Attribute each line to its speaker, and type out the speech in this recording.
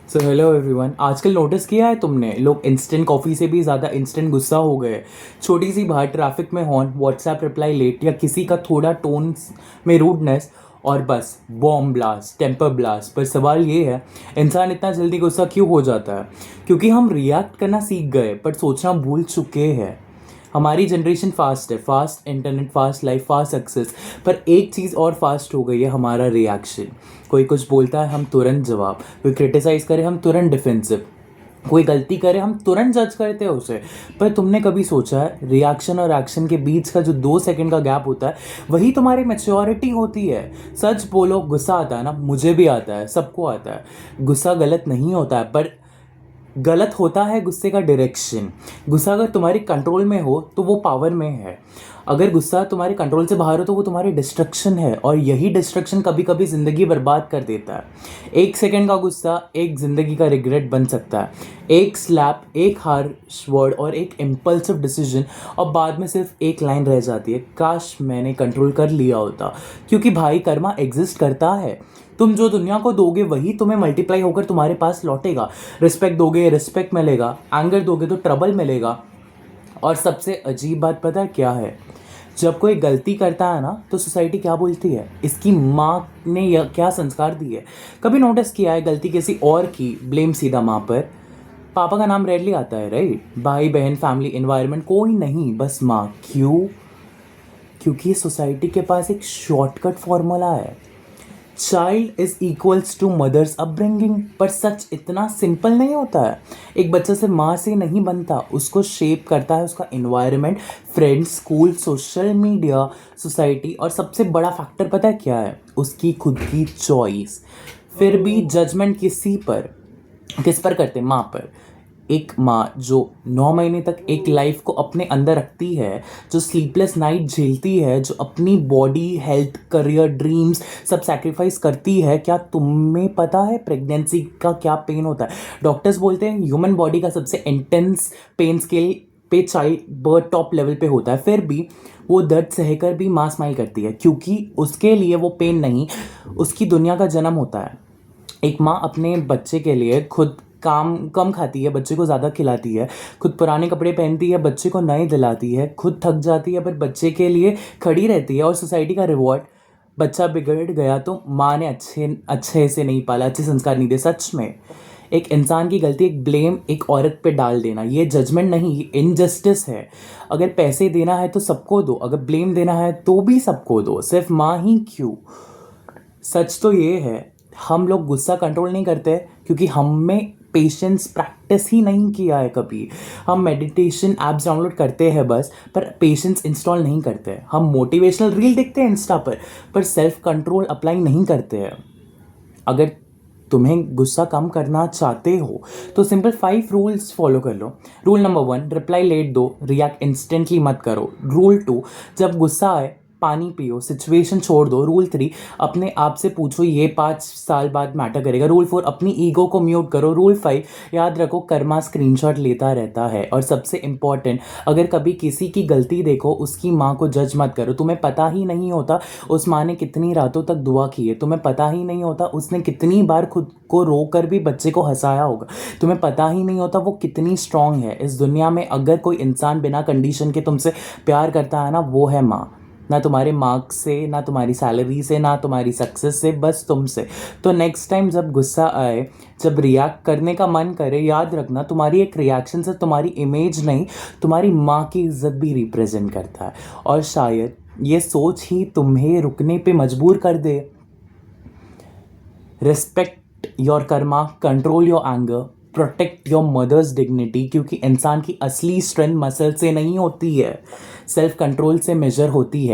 Speaker 1: So hello everyone. आजकल notice किया है तुमने, लोग इंस्टेंट कॉफ़ी से भी ज़्यादा इंस्टेंट गुस्सा हो गए। छोटी सी बात, ट्रैफिक में हॉर्न, व्हाट्सएप रिप्लाई लेट या किसी का थोड़ा टोन में रूडनेस और बस बॉम्ब ब्लास्ट, टेम्पर ब्लास्ट। पर सवाल ये है, इंसान इतना जल्दी गुस्सा क्यों हो जाता है? क्योंकि हम रिएक्ट करना सीख गए पर सोचना भूल चुके हैं। हमारी जनरेशन फास्ट है, fast internet, fast life, fast success. पर एक चीज़ और फास्ट हो गई है, हमारा रिएक्शन। कोई कुछ बोलता है हम तुरंत जवाब, कोई क्रिटिसाइज़ करे हम तुरंत डिफेंसिव, कोई गलती करे हम तुरंत जज करते हैं उसे। पर तुमने कभी सोचा है, रिएक्शन और एक्शन के बीच का जो 2 सेकंड का गैप होता है, वही तुम्हारी मैच्योरिटी होती है। सच बोलो, गुस्सा आता है ना? मुझे भी आता है, सबको आता है। गुस्सा गलत नहीं होता है, पर गलत होता है गुस्से का डायरेक्शन। गुस्सा अगर तुम्हारी कंट्रोल में हो तो वो पावर में है, अगर गुस्सा तुम्हारे कंट्रोल से बाहर हो तो वो तुम्हारी डिस्ट्रक्शन है। और यही डिस्ट्रक्शन कभी कभी ज़िंदगी बर्बाद कर देता है। 1 सेकंड का गुस्सा एक ज़िंदगी का रिग्रेट बन सकता है। एक स्लैप, एक हार्श वर्ड और एक इम्पल्सिव डिसीजन, और बाद में सिर्फ एक लाइन रह जाती है, काश मैंने कंट्रोल कर लिया होता। क्योंकि भाई, कर्मा एग्जिस्ट करता है। तुम जो दुनिया को दोगे वही तुम्हें मल्टीप्लाई होकर तुम्हारे पास लौटेगा। रिस्पेक्ट दोगे, रिस्पेक्ट मिलेगा। एंगर दोगे तो ट्रबल मिलेगा। और सबसे अजीब बात पता है क्या है? जब कोई गलती करता है ना, तो सोसाइटी क्या बोलती है, इसकी माँ ने क्या संस्कार दिए। कभी नोटिस किया है, गलती किसी और की, ब्लेम सीधा माँ पर। पापा का नाम रेडली आता है, राइट? भाई बहन, फैमिली, एनवायरनमेंट, कोई नहीं, बस माँ। क्यों? क्योंकि सोसाइटी के पास एक शॉर्टकट फॉर्मूला है, child is equals to mother's upbringing. पर सच इतना सिंपल नहीं होता है। एक बच्चा से माँ से नहीं बनता, उसको शेप करता है उसका environment, friends, school, social media, society. और सबसे बड़ा फैक्टर पता है क्या है? उसकी खुद की चॉइस। फिर भी जजमेंट किस पर करते? माँ पर। एक माँ जो 9 महीने तक एक लाइफ को अपने अंदर रखती है, जो स्लीपलेस नाइट झेलती है, जो अपनी बॉडी, हेल्थ, करियर, ड्रीम्स सब सैक्रिफाइस करती है। क्या तुम्हें पता है प्रेगनेंसी का क्या पेन होता है? डॉक्टर्स बोलते हैं ह्यूमन बॉडी का सबसे इंटेंस पेन स्केल पे चाइल्ड बर्थ टॉप लेवल पे होता है। फिर भी वो दर्द सहकर भी माँ स्माइल करती है, क्योंकि उसके लिए वो पेन नहीं, उसकी दुनिया का जन्म होता है। एक माँ अपने बच्चे के लिए खुद काम कम खाती है, बच्चे को ज़्यादा खिलाती है, खुद पुराने कपड़े पहनती है, बच्चे को नए दिलाती है, खुद थक जाती है पर बच्चे के लिए खड़ी रहती है। और सोसाइटी का रिवॉर्ड, बच्चा बिगड़ गया तो माँ ने अच्छे से नहीं पाला, अच्छे संस्कार नहीं दिए। सच में एक इंसान की गलती, एक ब्लेम एक औरत पे डाल देना, ये जजमेंट नहीं, ये इनजस्टिस है। अगर पैसे देना है तो सबको दो, अगर ब्लेम देना है तो भी सबको दो, सिर्फ माँ ही क्यों? सच तो ये है, हम लोग गुस्सा कंट्रोल नहीं करते क्योंकि हम में पेशेंस प्रैक्टिस ही नहीं किया है कभी। हम मेडिटेशन ऐप्स डाउनलोड करते हैं बस, पर पेशेंस इंस्टॉल नहीं करते। हम मोटिवेशनल रील देखते हैं इंस्टा पर सेल्फ कंट्रोल अप्लाई नहीं करते हैं। अगर तुम्हें गुस्सा कम करना चाहते हो तो सिंपल 5 रूल्स फॉलो कर लो। रूल नंबर 1, रिप्लाई लेट दो, रिएक्ट इंस्टेंटली मत करो। रूल 2, जब गुस्सा आए पानी पियो, सिचुएशन छोड़ दो। रूल 3, अपने आप से पूछो ये 5 साल बाद मैटर करेगा। रूल 4, अपनी ईगो को म्यूट करो। रूल 5, याद रखो कर्मा स्क्रीनशॉट लेता रहता है। और सबसे इम्पॉर्टेंट, अगर कभी किसी की गलती देखो, उसकी माँ को जज मत करो। तुम्हें पता ही नहीं होता उस माँ ने कितनी रातों तक दुआ की है। तुम्हें पता ही नहीं होता उसने कितनी बार खुद को रो कर भी बच्चे को हंसाया होगा। तुम्हें पता ही नहीं होता वो कितनी स्ट्रांग है। इस दुनिया में अगर कोई इंसान बिना कंडीशन के तुमसे प्यार करता है ना, वो है माँ। ना तुम्हारे मार्क्स से, ना तुम्हारी सैलरी से, ना तुम्हारी सक्सेस से, बस तुमसे। तो नेक्स्ट टाइम जब गुस्सा आए, जब रिएक्ट करने का मन करे, याद रखना तुम्हारी एक रिएक्शन से तुम्हारी इमेज नहीं, तुम्हारी माँ की इज्जत भी रिप्रेजेंट करता है। और शायद ये सोच ही तुम्हें रुकने पे मजबूर कर दे। Respect your karma, control your anger, protect your mother's dignity. क्योंकि इंसान की असली स्ट्रेंथ मसल से नहीं होती है, सेल्फ कंट्रोल से मेजर होती है।